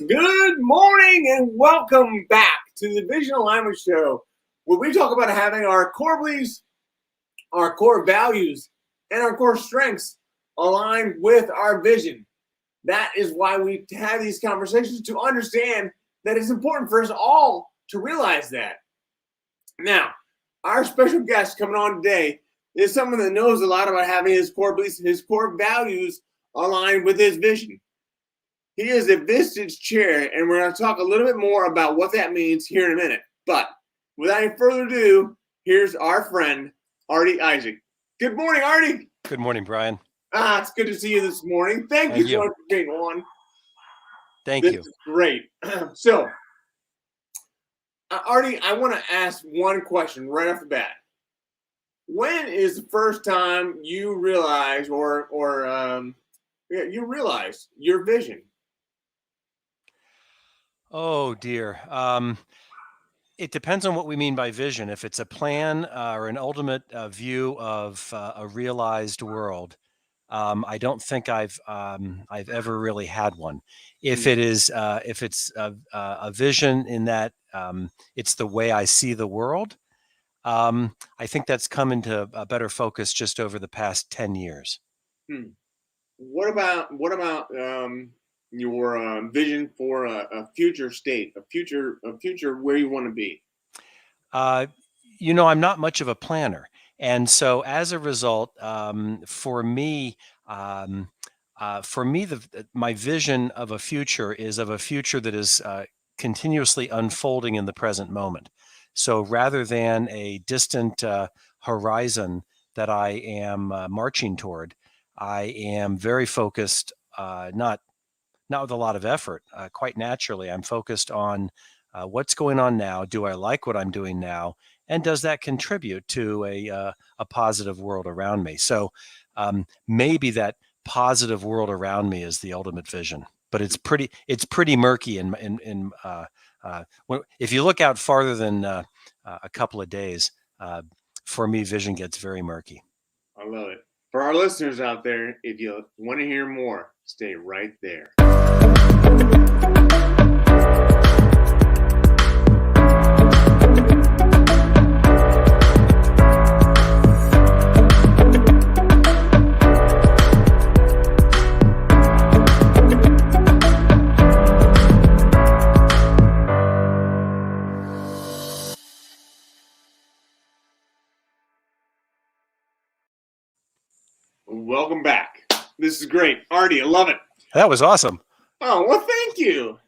Good morning and welcome back to the Vision Alignment Show, where we talk about having our core beliefs, our core values, and our core strengths aligned with our vision. That is why we have these conversations, to understand that it's important for us all to realize that. Now, our special guest coming on today is someone that knows a lot about having his core beliefs, his core values aligned with his vision. He is a Vistage Chair, and we're going to talk a little bit more about what that means here in a minute. But without any further ado, here's our friend, Artie Isaac. Good morning, Artie. Good morning, Brian. It's good to see you this morning. Thank you so much for being on. Thank you. This is great. So, Artie, I want to ask one question right off the bat. When is the first time you realized you realized your vision? Oh, dear. It depends on what we mean by vision. If it's a plan or an ultimate view of a realized world, I don't think I've ever really had one. If it's a vision in that it's the way I see the world, I think that's come into a better focus just over the past 10 years. What about your vision for a future state, a future where you want to be? I'm not much of a planner. And so as a result, for me, my vision of a future is of a future that is continuously unfolding in the present moment. So rather than a distant horizon that I am marching toward, I am very focused, not with a lot of effort, quite naturally. I'm focused on what's going on now. Do I like what I'm doing now? And does that contribute to a positive world around me? So maybe that positive world around me is the ultimate vision, but it's pretty murky. If you look out farther than a couple of days, for me, vision gets very murky. I love it. For our listeners out there, if you want to hear more, stay right there. Welcome back. This is great. Artie, I love it. That was awesome. Oh, well, thank you.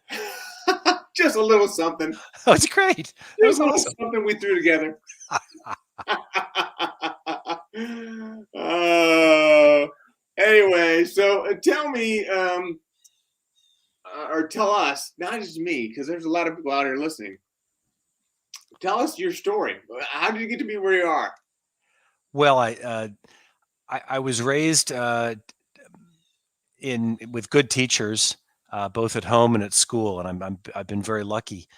Just a little something. Oh, it's great. Just a little something we threw together. Anyway, so tell me, or tell us, not just me, because there's a lot of people out here listening. Tell us your story. How did you get to be where you are? Well, I was raised with good teachers, both at home and at school, and I've been very lucky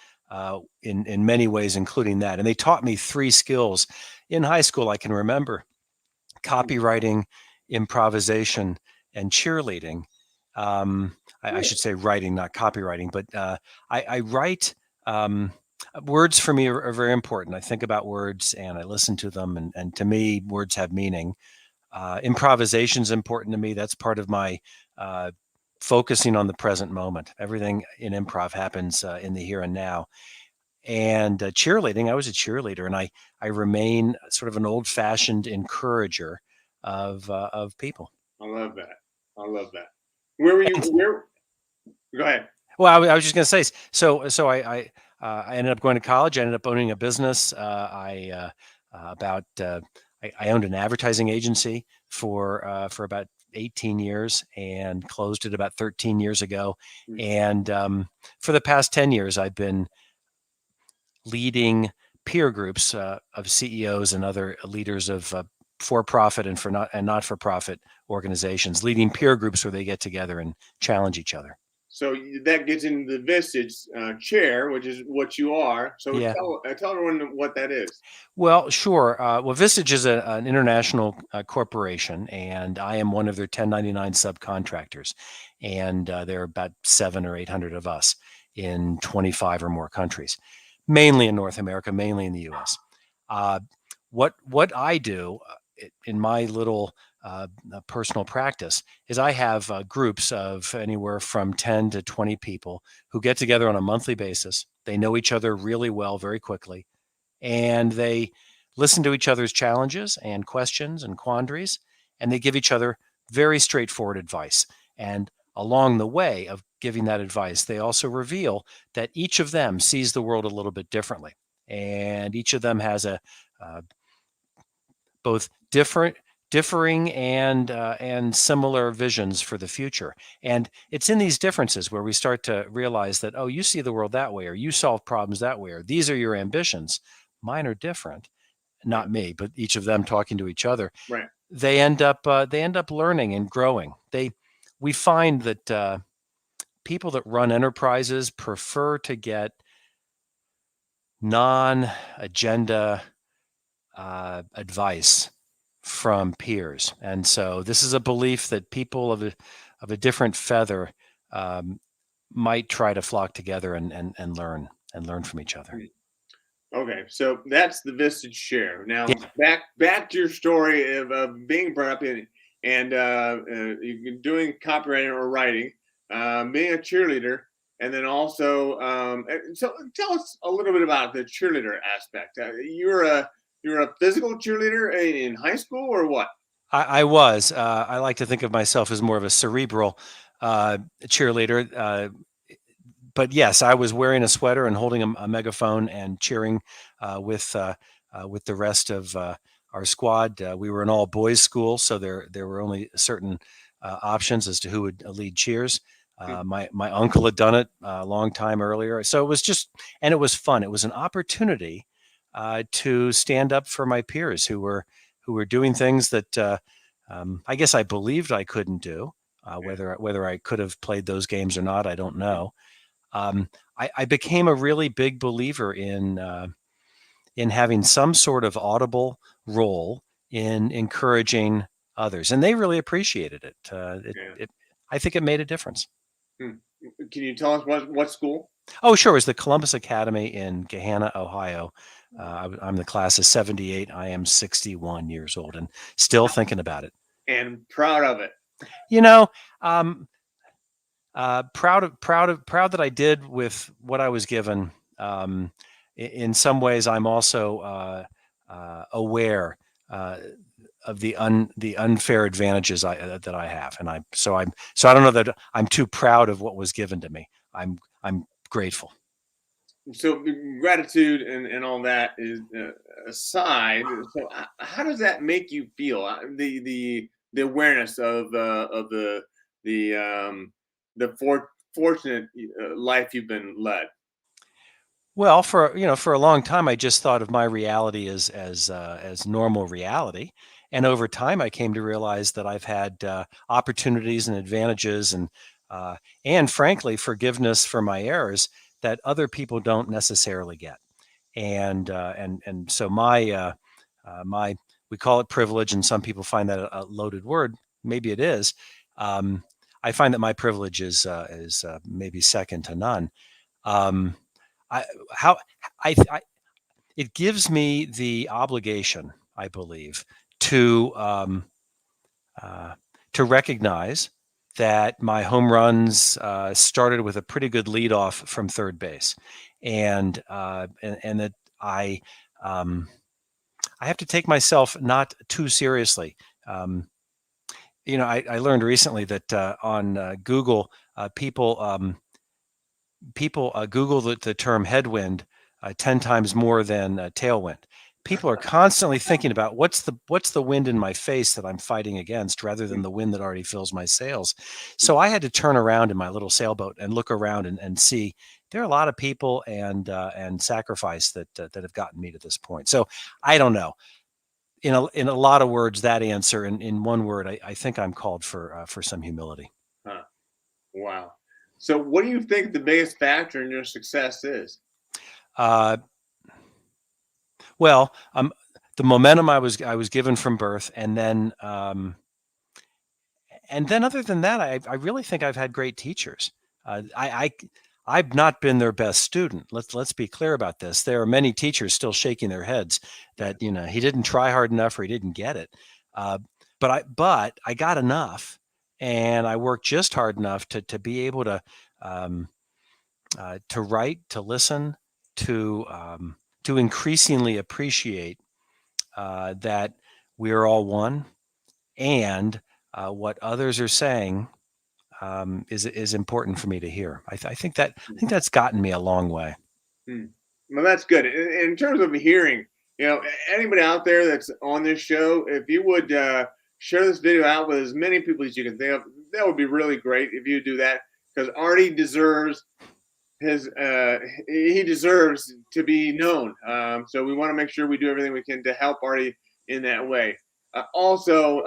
in many ways, including that. And they taught me 3 skills in high school. I can remember copywriting, improvisation, and cheerleading. I should say writing, not copywriting, but I write. Words for me are very important. I think about words and I listen to them, and to me, words have meaning. Improvisation is important to me. That's part of my focusing on the present moment. Everything in improv happens in the here and now. And cheerleading, I was a cheerleader, and I remain sort of an old-fashioned encourager of people. I love that. Where were you? Go ahead. Well, I was just going to say. So I ended up going to college. I ended up owning a business. I owned an advertising agency for about 18 years and closed it about 13 years ago. And for the past 10 years, I've been leading peer groups of CEOs and other leaders of for-profit and not-for-profit organizations, leading peer groups where they get together and challenge each other. So that gets into the Vistage Chair, which is what you are. So Yeah. tell everyone what that is. Well, sure. Well, Vistage is an international corporation, and I am one of their 1099 subcontractors. And there are about 700 or 800 of us in 25 or more countries, mainly in North America, mainly in the U.S. What I do in my little personal practice is I have groups of anywhere from 10 to 20 people who get together on a monthly basis. They know each other really well very quickly, and they listen to each other's challenges and questions and quandaries, and they give each other very straightforward advice. And along the way of giving that advice, they also reveal that each of them sees the world a little bit differently, and each of them has a both differing and similar visions for the future. And it's in these differences where we start to realize that, oh, you see the world that way, or you solve problems that way, or these are your ambitions. Mine are different. Not me, but each of them talking to each other. Right. They end up learning and growing. We find that people that run enterprises prefer to get non-agenda advice from peers. And so this is a belief that people of a different feather might try to flock together and learn from each other. Okay, so that's the Vistage Chair. Now back to your story of being brought up in and you're doing copywriting or writing, being a cheerleader, and then also so tell us a little bit about the cheerleader aspect. You're a physical cheerleader in high school or what? I was. I like to think of myself as more of a cerebral cheerleader. But yes, I was wearing a sweater and holding a megaphone and cheering with the rest of our squad. We were an all boys school, so there were only certain options as to who would lead cheers. My uncle had done it a long time earlier, so it was just, and it was fun. It was an opportunity to stand up for my peers who were doing things that I guess I believed I couldn't do. Whether I could have played those games or not, I don't know. I became a really big believer in having some sort of audible role in encouraging others, and they really appreciated it. I think it made a difference. Can you tell us what school? Oh, sure. It was the Columbus Academy in Gahanna, Ohio. I'm the class of '78. I am 61 years old and still thinking about it. And proud of it. You know, proud that I did with what I was given. In some ways, I'm also aware of the unfair advantages that I have, and I don't know that I'm too proud of what was given to me. I'm grateful. So gratitude and all that is aside. So how does that make you feel? The awareness of the fortunate life you've been led. Well, for a long time, I just thought of my reality as normal reality, and over time, I came to realize that I've had opportunities and advantages, and frankly, forgiveness for my errors that other people don't necessarily get. And so my we call it privilege, and some people find that a loaded word. Maybe it is. I find that my privilege is maybe second to none. It gives me the obligation, I believe, to recognize that my home runs started with a pretty good leadoff from third base, and that I have to take myself not too seriously. I learned recently that on Google, people Google the term headwind 10 times more than tailwind. People are constantly thinking about what's the wind in my face that I'm fighting against, rather than the wind that already fills my sails. So I had to turn around in my little sailboat and look around and see there are a lot of people and sacrifice that have gotten me to this point. So I don't know. In a lot of words, that answer. In one word, I think I'm called for some humility. Huh. Wow. So what do you think the biggest factor in your success is? Uh, well, the momentum I was given from birth, and then other than that, I really think I've had great teachers. I've not been their best student. Let's be clear about this. There are many teachers still shaking their heads that he didn't try hard enough or he didn't get it. But I got enough, and I worked just hard enough to be able to write, to listen, to increasingly appreciate that we're all one, and what others are saying is important for me to hear. I think that's gotten me a long way. Well, that's good. In terms of hearing, anybody out there that's on this show, if you would share this video out with as many people as you can think of, that would be really great if you do that, because Artie deserves he deserves to be known. So we want to make sure we do everything we can to help Artie in that way. Also,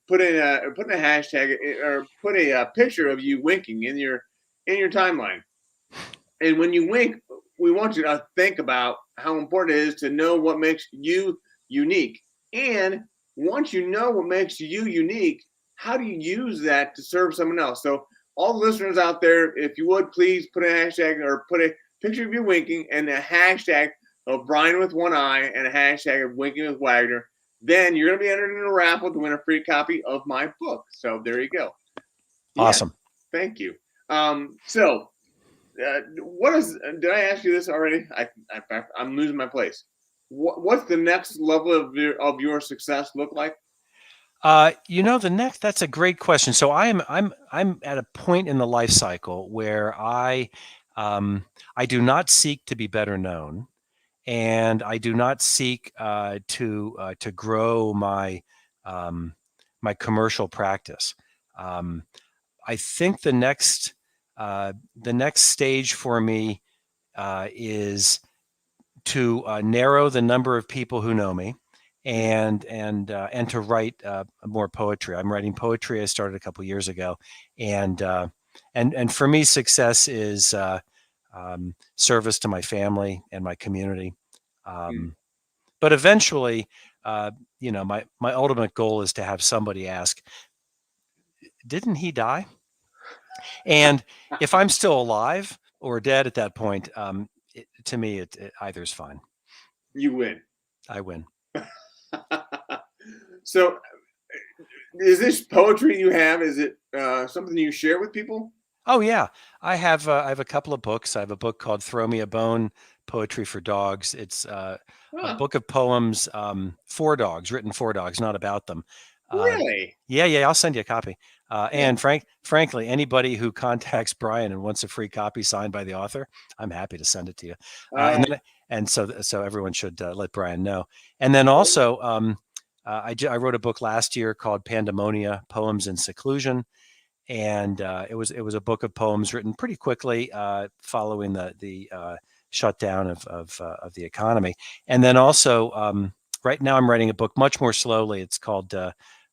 put in a hashtag or put a picture of you winking in your timeline. And when you wink, we want you to think about how important it is to know what makes you unique. And once you know what makes you unique, how do you use that to serve someone else? So all the listeners out there, if you would, please put a hashtag or put a picture of you winking and a hashtag of Brian with one eye and a hashtag of winking with Wagner. Then you're going to be entered in a raffle to win a free copy of my book. So there you go. Awesome. Yeah, thank you. Did I ask you this already? I'm losing my place. What's the next level of your success look like? That's a great question. So I'm at a point in the life cycle where I do not seek to be better known, and I do not seek to grow my my commercial practice. I think the next stage for me is to narrow the number of people who know me, and to write more poetry. I'm writing poetry. I started a couple years ago, and for me, success is service to my family and my community. But eventually, my ultimate goal is to have somebody ask, "Didn't he die?" And if I'm still alive or dead at that point, to me, it either is fine. You win. I win. So, is this poetry you have? Is it something you share with people? Oh yeah, I have a couple of books. I have a book called "Throw Me a Bone: Poetry for Dogs." It's a book of poems for dogs, written for dogs, not about them. Really? Yeah. I'll send you a copy. And frankly, anybody who contacts Brian and wants a free copy signed by the author, I'm happy to send it to you. So everyone should let Brian know. And then also, I wrote a book last year called "Pandemonia: Poems in Seclusion." And it was a book of poems written pretty quickly following the shutdown of the economy. And then also, right now I'm writing a book much more slowly. It's called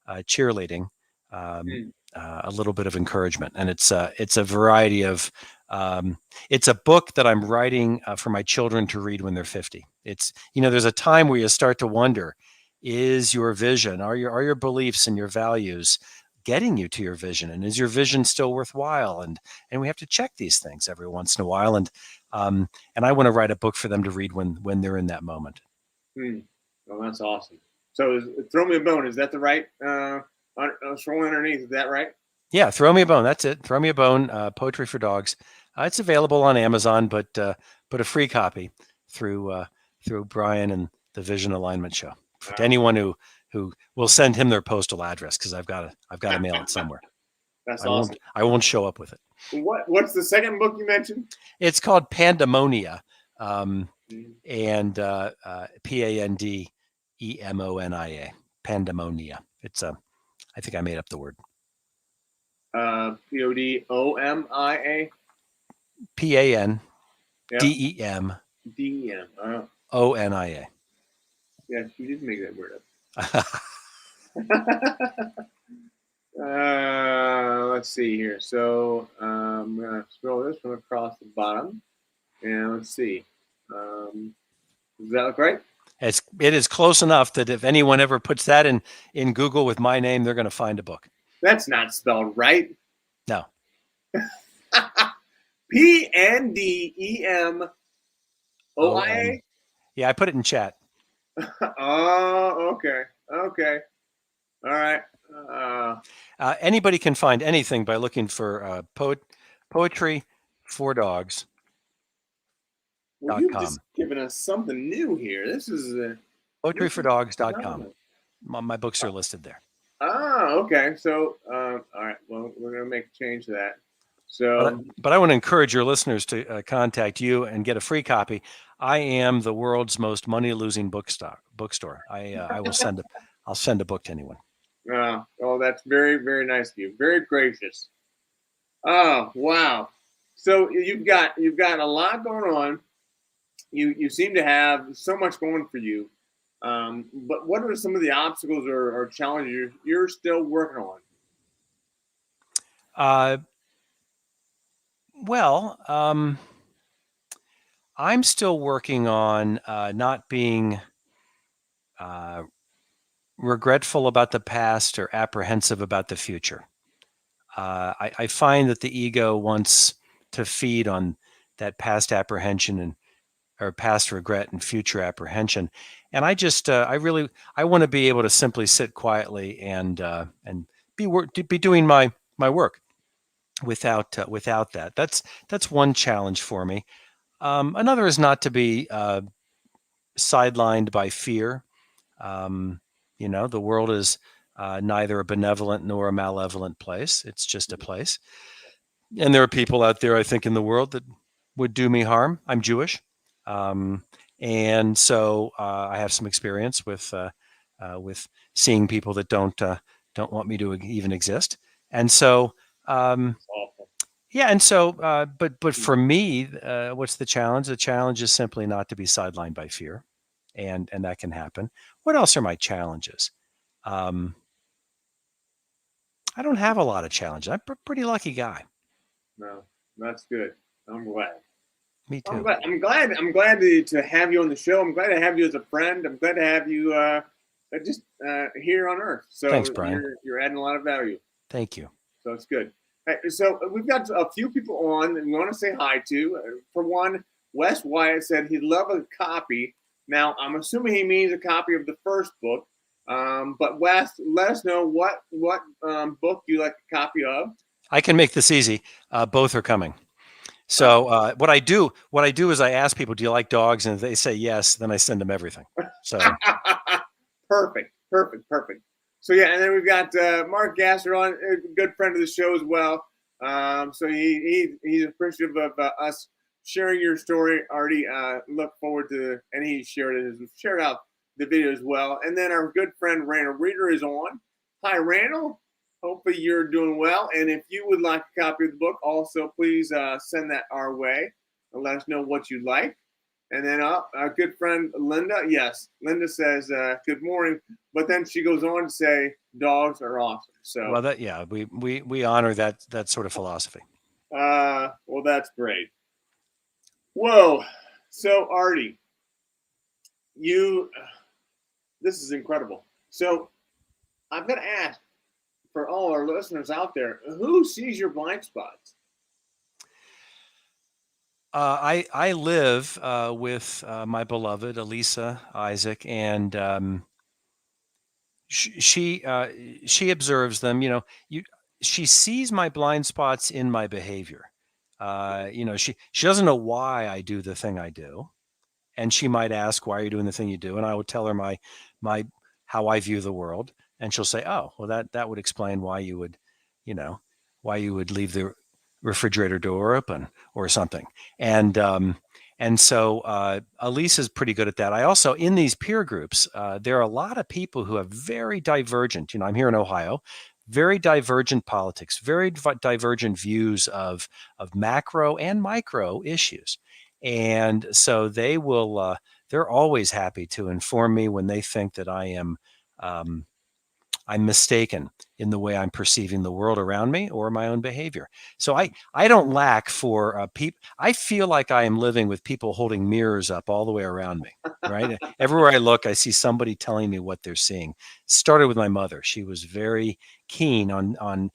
Cheerleading, a little bit of encouragement, and it's a variety of. It's a book that I'm writing for my children to read when they're 50. It's there's a time where you start to wonder: is your vision, are your beliefs and your values getting you to your vision, and is your vision still worthwhile? And we have to check these things every once in a while, and I want to write a book for them to read when they're in that moment. Well, that's awesome. So "Throw Me a Bone," is that the right scrolling underneath, is that right? Yeah, "Throw Me a Bone," that's it. "Throw Me a Bone," poetry for dogs. It's available on Amazon, but a free copy through Brian and the Vision Alignment Show to anyone who will send him their postal address, because I've got to mail it somewhere. That's awesome. I won't show up with it. What's the second book you mentioned? It's called Pandemonia, and Pandemonia. Pandemonia. It's I think I made up the word. Podomia. Pandem. Onia. Yeah, you did make that word up. Let's see here. So, I'm gonna scroll this one across the bottom, and let's see. Does that look right? It is close enough that if anyone ever puts that in Google with my name, they're going to find a book. That's not spelled right. No. PNDEMOIA. Yeah, I put it in chat. Oh, okay. Okay. All right. Anybody can find anything by looking for poetry for dogs. Well, you've just given us something new here. This is poetryfordogs.com. My books are listed there. Oh, okay. So, all right. Well, we're gonna make a change to that. So, but I want to encourage your listeners to contact you and get a free copy. I am the world's most money-losing bookstore. I'll send a book to anyone. Oh, that's very, very nice of you. Very gracious. Oh, wow. So you've got a lot going on. You seem to have so much going for you. But what are some of the obstacles or challenges you're still working on? Well, I'm still working on not being regretful about the past or apprehensive about the future. I find that the ego wants to feed on that past apprehension or past regret and future apprehension, and I just I want to be able to simply sit quietly and be doing my work without that. That's one challenge for me. Another is not to be sidelined by fear. The world is neither a benevolent nor a malevolent place. It's just a place. And there are people out there, I think, in the world that would do me harm. I'm Jewish. And so I have some experience with seeing people that don't want me to even exist. And so, yeah. And so, but for me, what's the challenge? The challenge is simply not to be sidelined by fear. And that can happen. What else are my challenges? I don't have a lot of challenges. I'm a pretty lucky guy. No, that's good. I'm glad. Me too. I'm glad to have you on the show. I'm glad to have you as a friend. I'm glad to have you just here on Earth. So thanks, Brian. You're adding a lot of value. Thank you. So it's good. So we've got a few people on that we want to say hi to. For one, Wes Wyatt said he'd love a copy. Now, I'm assuming he means a copy of the first book. But Wes, let us know what book you like a copy of. I can make this easy. Both are coming. So what I do is I ask people, do you like dogs? And if they say yes, then I send them everything. So perfect. So yeah, and then we've got Mark Gasser on, a good friend of the show as well. So he's appreciative of us sharing your story, Artie. Look forward to, and he shared out the video as well. And then our good friend Randall Reeder is on. Hi, Randall. Hopefully you're doing well. And if you would like a copy of the book, also please send that our way and let us know what you like. And then our good friend Linda, yes, Linda says good morning, but then she goes on to say dogs are awesome. So we honor that sort of philosophy. Well, that's great. Whoa. So Artie, this is incredible. So I've got to ask, for all our listeners out there, who sees your blind spots? I live with my beloved Elisa Isaac, and she observes them. She sees my blind spots in my behavior. She doesn't know why I do the thing I do, and she might ask, "Why are you doing the thing you do?" And I would tell her my how I view the world. And she'll say, "Oh, well, that would explain why you would leave the refrigerator door open or something." And so Elisa's pretty good at that. I also, in these peer groups, there are a lot of people who have very divergent. I'm here in Ohio, very divergent politics, very divergent views of macro and micro issues, and so they will. They're always happy to inform me when they think that I am I'm mistaken in the way I'm perceiving the world around me or my own behavior. So I don't lack for people. I feel like I am living with people holding mirrors up all the way around me, right? Everywhere I look, I see somebody telling me what they're seeing. Started with my mother. She was very keen on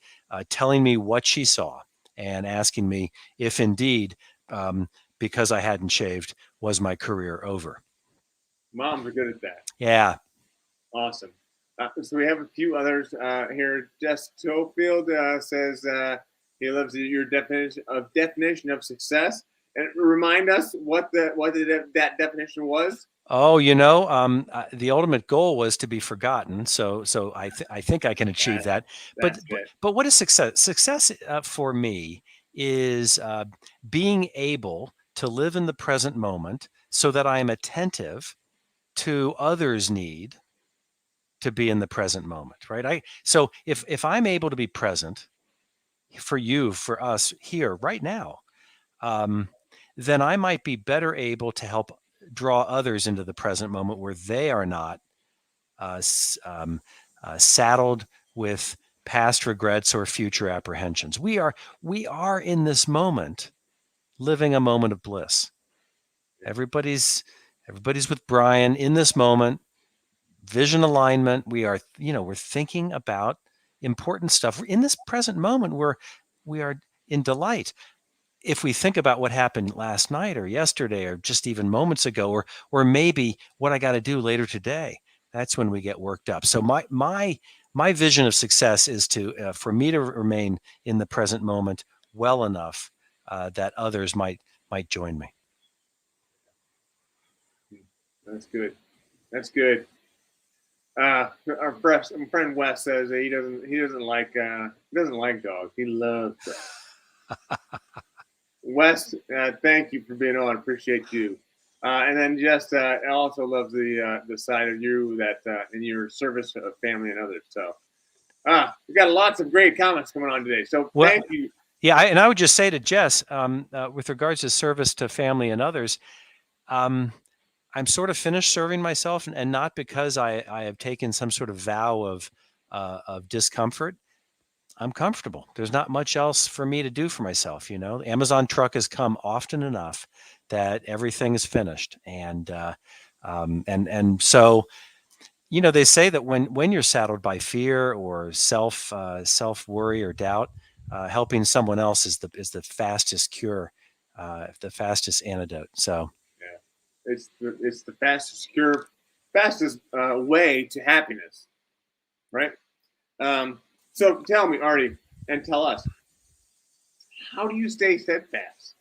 telling me what she saw and asking me if indeed, because I hadn't shaved, was my career over. Moms are good at that. Yeah. Awesome. So we have a few others here. Jess Tofield says he loves your definition of success. And remind us what that definition was. Oh, the ultimate goal was to be forgotten. So I think I can achieve that. But what is success? Success for me is being able to live in the present moment so that I am attentive to others' need to be in the present moment, right? So if I'm able to be present for you, for us here right now, then I might be better able to help draw others into the present moment where they are not saddled with past regrets or future apprehensions. We are in this moment, living a moment of bliss. Everybody's with Brian in this moment. Vision alignment. We're thinking about important stuff in this present moment where we are in delight. If we think about what happened last night or yesterday or just even moments ago, or maybe what I got to do later today, that's when we get worked up. So my vision of success is for me to remain in the present moment well enough that others might join me. That's good. That's good. Our friend Wes says he doesn't like dogs. He loves dogs. Wes, thank you for being on. Appreciate you. And then Jess also loves the side of you that in your service of family and others. So we got lots of great comments coming on today. So thank you. Yeah, and I would just say to Jess, with regards to service to family and others, I'm sort of finished serving myself, and not because I have taken some sort of vow of discomfort. I'm comfortable. There's not much else for me to do for myself. The Amazon truck has come often enough that everything is finished. And so, they say that when you're saddled by fear or self worry or doubt, helping someone else is the fastest cure, the fastest antidote. So yeah, it's the fastest cure, fastest way to happiness, right? So tell me, Artie, and tell us, how do you stay steadfast?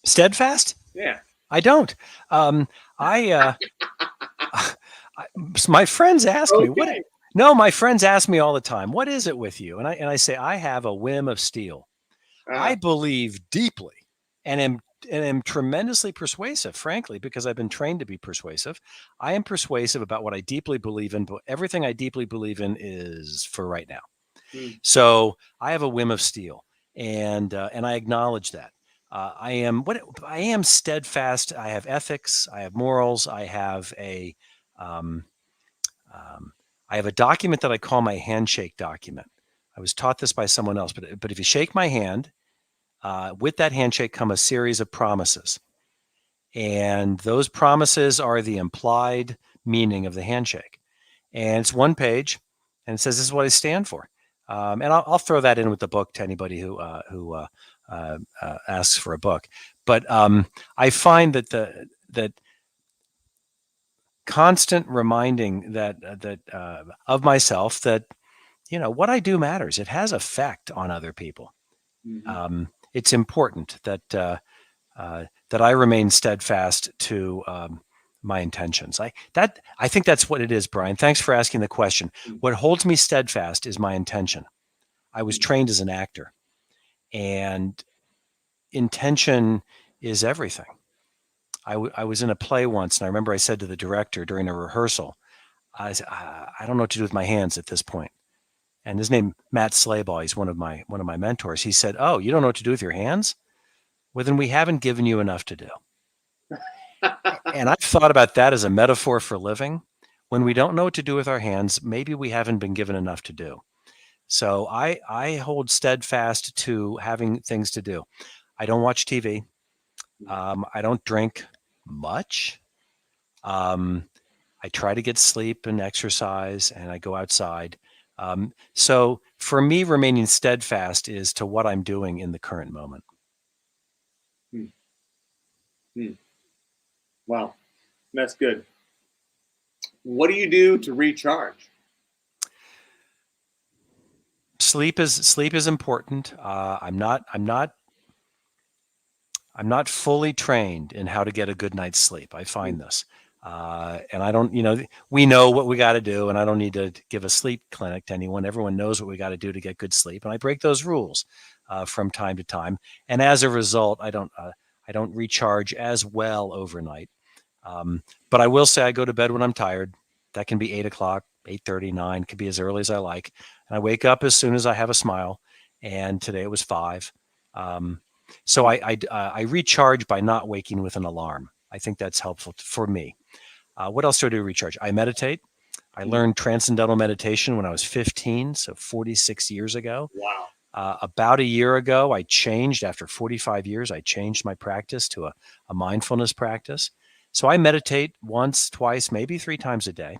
Steadfast? Yeah. I don't. My friends ask me, my friends ask me all the time, what is it with you? And I say, I have a whim of steel. I believe deeply and am tremendously persuasive, frankly, because I've been trained to be persuasive. I am persuasive about what I deeply believe in, but everything I deeply believe in is for right now. So I have a whim of steel, and I acknowledge that. I am steadfast. I have ethics. I have morals. I have a document that I call my handshake document. I was taught this by someone else, but if you shake my hand, with that handshake come a series of promises. And those promises are the implied meaning of the handshake. And it's one page, and it says, this is what I stand for. And I'll throw that in with the book to anybody who asks for a book. But I find that constant reminding that of myself that what I do matters. It has effect on other people. Mm-hmm. It's important that I remain steadfast to my intentions. I think that's what it is, Brian. Thanks for asking the question. What holds me steadfast is my intention. I was trained as an actor, and intention is everything. I was in a play once, and I remember I said to the director during a rehearsal, I don't know what to do with my hands at this point. And his name, Matt Slabaugh, he's one of my mentors. He said, "Oh, you don't know what to do with your hands? Well, then we haven't given you enough to do." And I've thought about that as a metaphor for living. when we don't know what to do with our hands, maybe we haven't been given enough to do. So I hold steadfast to having things to do. I don't watch TV. I don't drink much. I try to get sleep and exercise, and I go outside. So for me, remaining steadfast is to what I'm doing in the current moment. Wow, that's good. What do you do to recharge? Sleep is important. I'm not fully trained in how to get a good night's sleep. I find this. And I don't, we know what we got to do, and I don't need to give a sleep clinic to anyone. Everyone knows what we got to do to get good sleep, and I break those rules from time to time. And as a result, I don't recharge as well overnight. But I will say I go to bed when I'm tired. That can be 8 o'clock, 8:30, 9. Could be as early as I like, and I wake up as soon as I have a smile. And today it was 5. So I recharge by not waking with an alarm. I think that's helpful for me. What else do I do to recharge? I meditate. I learned transcendental meditation when I was 15, so 46 years ago. Wow. About a year ago, I changed. After 45 years, I changed my practice to a mindfulness practice. So I meditate once, twice, maybe 3 times a day.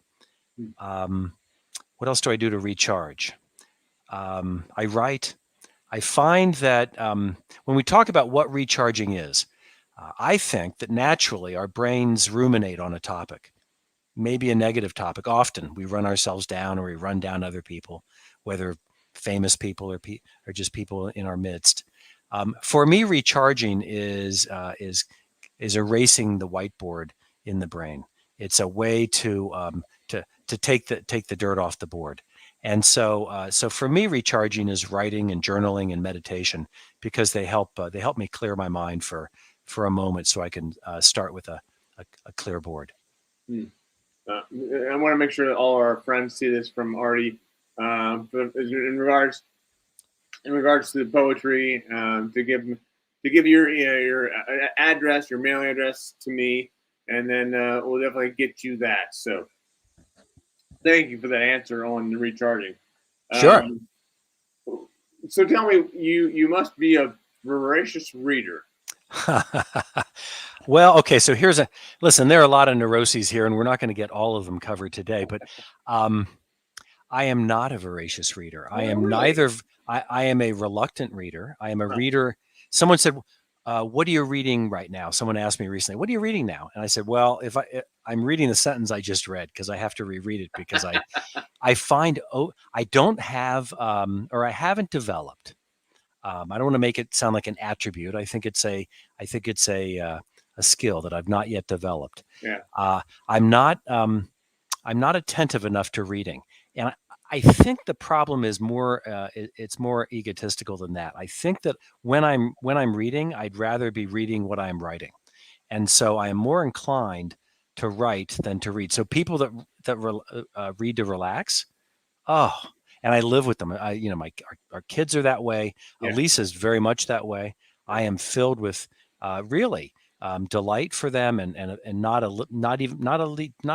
What else do I do to recharge? I write. I find that when we talk about what recharging is, I think that naturally our brains ruminate on a topic, maybe a negative topic. Often we run ourselves down, or we run down other people, whether famous people or just people in our midst. For me, recharging is erasing the whiteboard in the brain. It's a way to take the dirt off the board. And so for me, recharging is writing and journaling and meditation, because they help me clear my mind for a moment, so I can start with a clear board. I want to make sure that all our friends see this from Artie. In regards to the poetry, to give your address, your mailing address to me, and then we'll definitely get you that. So thank you for that answer on the recharging. Sure. So tell me, you must be a voracious reader. Well, okay. So listen, there are a lot of neuroses here, and we're not going to get all of them covered today, but I am not a voracious reader. I am neither. I am a reluctant reader. I am a reader. Someone said, what are you reading right now? Someone asked me recently, what are you reading now? And I said, well, I'm reading the sentence I just read, because I have to reread it, because I find, I don't have, or I haven't developed. I don't want to make it sound like an attribute. I think it's a skill that I've not yet developed. Yeah. I'm not attentive enough to reading. And I think the problem is it's more egotistical than that. I think that when I'm reading, I'd rather be reading what I'm writing. And so I am more inclined to write than to read. So people that read to relax, and I live with them. Our kids are that way. Yeah. Elise is very much that way. I am filled with really delight for them, and not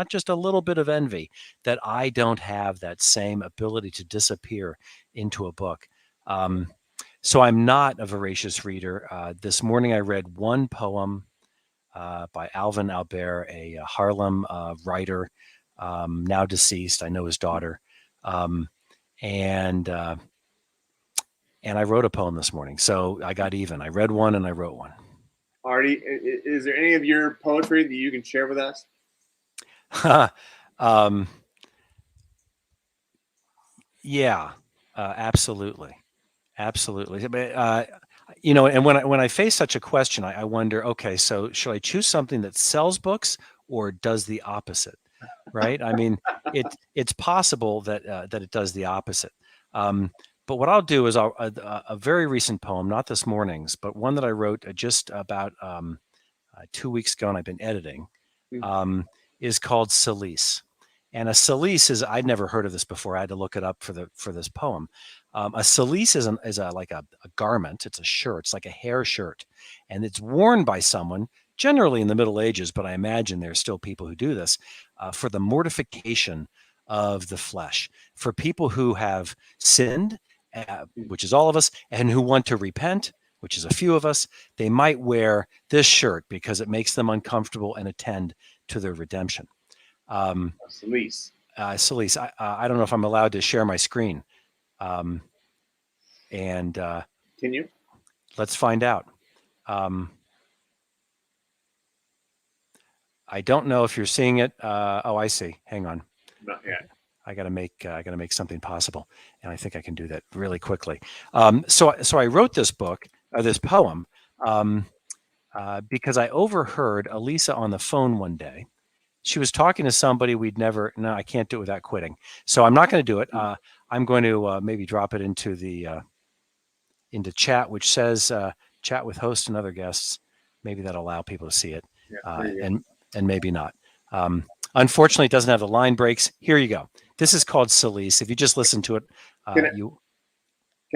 just a little bit of envy that I don't have that same ability to disappear into a book. So I'm not a voracious reader. This morning I read one poem by Alvin Albert, a Harlem writer, now deceased. I know his daughter. And I wrote a poem this morning, so I got even. I read one and I wrote one. Artie, is there any of your poetry that you can share with us? Yeah, absolutely. And when I face such a question, I wonder, okay, so should I choose something that sells books or does the opposite? Right? I mean, it's possible that it does the opposite. But what I'll do is a very recent poem, not this morning's, but one that I wrote just about 2 weeks ago, and I've been editing, is called Silice. And a silice is, I'd never heard of this before. I had to look it up for this poem. A silice is like a garment. It's a shirt. It's like a hair shirt, and it's worn by someone generally in the Middle Ages, but I imagine there are still people who do this, for the mortification of the flesh, for people who have sinned, which is all of us, and who want to repent, which is a few of us. They might wear this shirt because it makes them uncomfortable and attend to their redemption. Celise. Celise, I don't know if I'm allowed to share my screen. And Can you? let's find out. I don't know if you're seeing it. Oh, I see. Hang on. Not yet. I gotta make something possible, and I think I can do that really quickly. So I wrote this poem, because I overheard Elisa on the phone one day. She was talking to somebody we'd never. No, I can't do it without quitting. So I'm not going to do it. I'm going to maybe drop it into the into chat, which says chat with hosts and other guests. Maybe that'll allow people to see it, and maybe not. Unfortunately, it doesn't have the line breaks. Here you go. This is called Celise. If you just listen to it, Can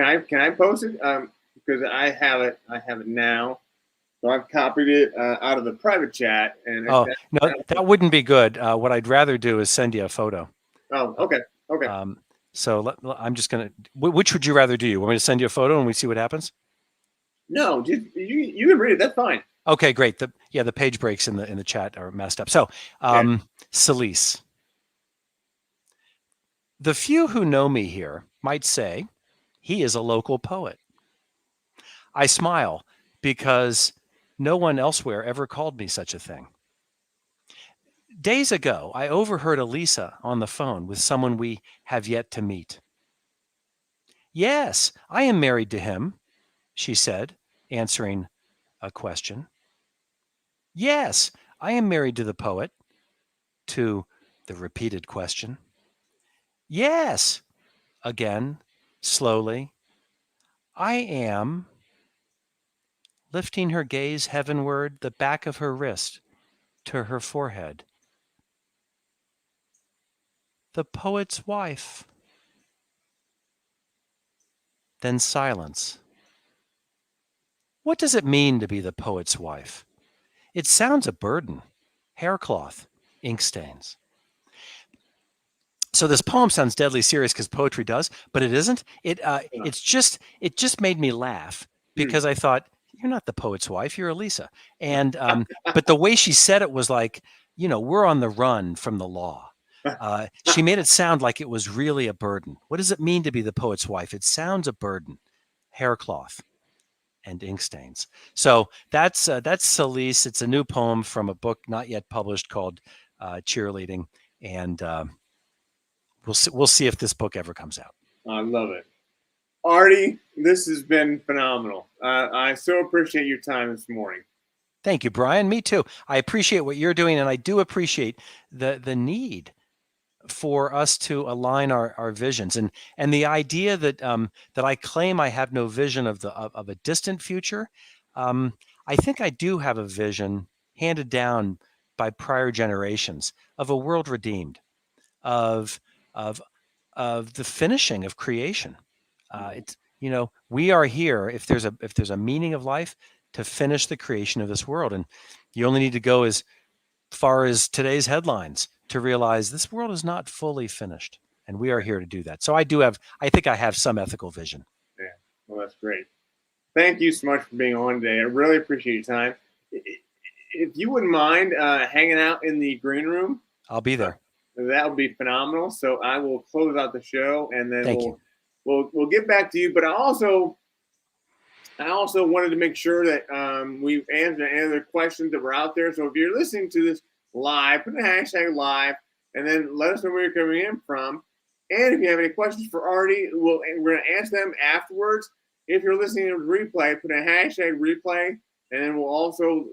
I post it? Because I have it now. So I've copied it out of the private chat. And no, that wouldn't be good. What I'd rather do is send you a photo. Oh, okay. So I'm just gonna. Which would you rather do? You want me to send you a photo and we see what happens? No, just you can read it. That's fine. Okay, great. The page breaks in the chat are messed up. So, Celise. The few who know me here might say he is a local poet. I smile because no one elsewhere ever called me such a thing. Days ago, I overheard Elisa on the phone with someone we have yet to meet. Yes, I am married to him, she said, answering a question. Yes, I am married to the poet, to the repeated question. Yes, again, slowly. I am, lifting her gaze heavenward, the back of her wrist to her forehead. The poet's wife. Then silence. What does it mean to be the poet's wife? It sounds a burden. Haircloth, ink stains. So this poem sounds deadly serious because poetry does, but it isn't. It just made me laugh because I thought, you're not the poet's wife, you're Elisa. And but the way she said it was like, we're on the run from the law. She made it sound like it was really a burden. What does it mean to be the poet's wife? It sounds a burden. Haircloth and ink stains. So that's Celise. It's a new poem from a book not yet published called Cheerleading, and we'll see if this book ever comes out. I love it. Artie, this has been phenomenal. I so appreciate your time this morning. Thank you, Brian. Me too. I appreciate what you're doing, and I do appreciate the need for us to align our visions, and the idea that that I claim I have no vision of a distant future. I think I do have a vision handed down by prior generations of a world redeemed, of the finishing of creation. It's we are here, if there's a meaning of life, to finish the creation of this world, and you only need to go as far as today's headlines to realize this world is not fully finished, and we are here to do that. So I think I have some ethical vision. Yeah, well, that's great. Thank you so much for being on today. I really appreciate your time. If you wouldn't mind hanging out in the green room, I'll be there. That would be phenomenal. So I will close out the show, and then we'll get back to you. But I also wanted to make sure that we've answered any other questions that were out there. So if you're listening to this live, put the hashtag live, and then let us know where you're coming in from. And if you have any questions for Artie, we're going to answer them afterwards. If you're listening to the replay, put a hashtag replay, and then we'll also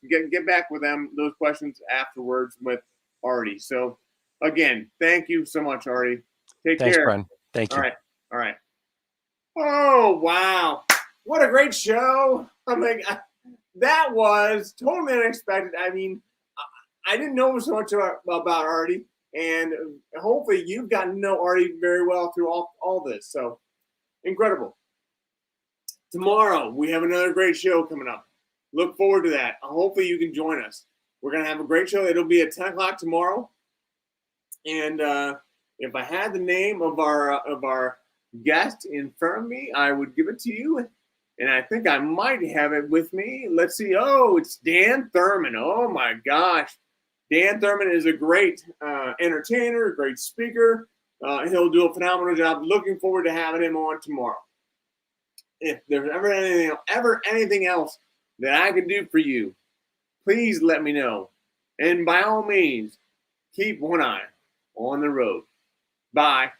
get back with those questions afterwards with Artie. So again, thank you so much, Artie. Thanks, care. Brian. Thank you. All right. Oh, wow. What a great show. That was totally unexpected. I mean, I didn't know so much about Artie, and hopefully you've gotten to know Artie very well through all this. So incredible. Tomorrow, we have another great show coming up. Look forward to that. Hopefully you can join us. We're going to have a great show. It'll be at 10 o'clock tomorrow. And if I had the name of our guest in front of me, I would give it to you. And I think I might have it with me. Let's see. Oh, it's Dan Thurman. Oh, my gosh. Dan Thurman is a great entertainer, a great speaker. He'll do a phenomenal job. Looking forward to having him on tomorrow. If there's ever anything else that I can do for you, please let me know. And by all means, keep one eye on the road. Bye.